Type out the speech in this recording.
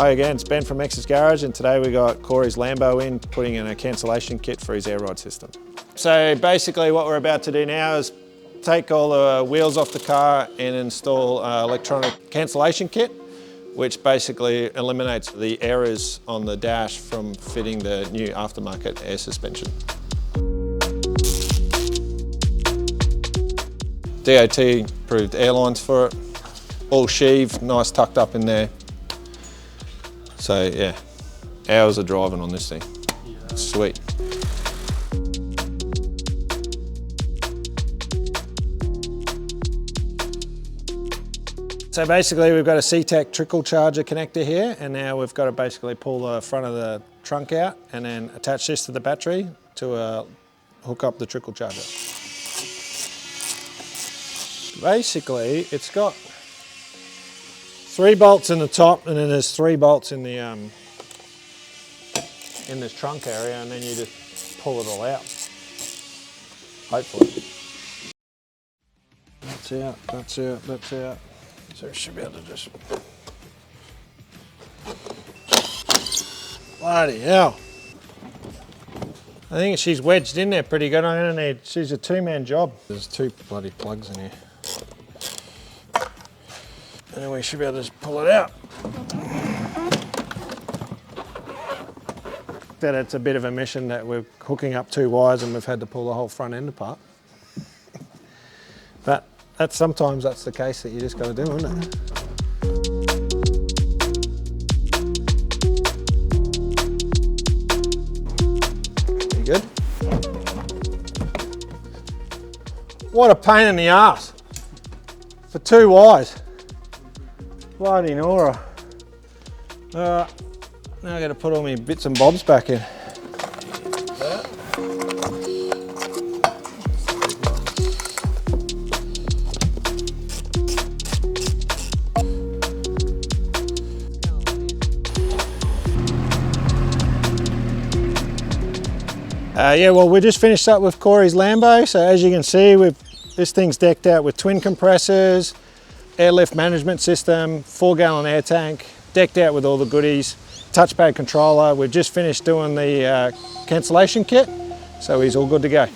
Hi again, it's Ben from Mexs Garage, and today we got Corey's Lambo in, putting in a cancellation kit for his air ride system. So basically what we're about to do now is take all the wheels off the car and install an electronic cancellation kit, which basically eliminates the errors on the dash from fitting the new aftermarket air suspension. DOT approved airlines for it, all sheathed, nice tucked up in there. So yeah, hours of driving on this thing. Sweet. So basically we've got a C-Tech trickle charger connector here, and now we've got to basically pull the front of the trunk out and then attach this to the battery to hook up the trickle charger. Basically it's got 3 bolts in the top, and then there's 3 bolts in the in this trunk area, and then you just pull it all out. Hopefully. That's out, that's out, that's out. So we should be able to just... Bloody hell. I think she's wedged in there pretty good. I'm gonna need, she's a 2-man job. There's 2 bloody plugs in here. And then we should be able to just pull it out. That it's a bit of a mission that we're hooking up 2 wires and we've had to pull the whole front end apart. But sometimes that's the case that you just got to do, isn't it? You good? What a pain in the ass for 2 wires. Bloody Nora. Now I got to put all my bits and bobs back in. Yeah, well, we just finished up with Corey's Lambo. So as you can see, this thing's decked out with twin compressors, airlift management system, 4-gallon air tank, decked out with all the goodies, touchpad controller. We've just finished doing the cancellation kit, so he's all good to go.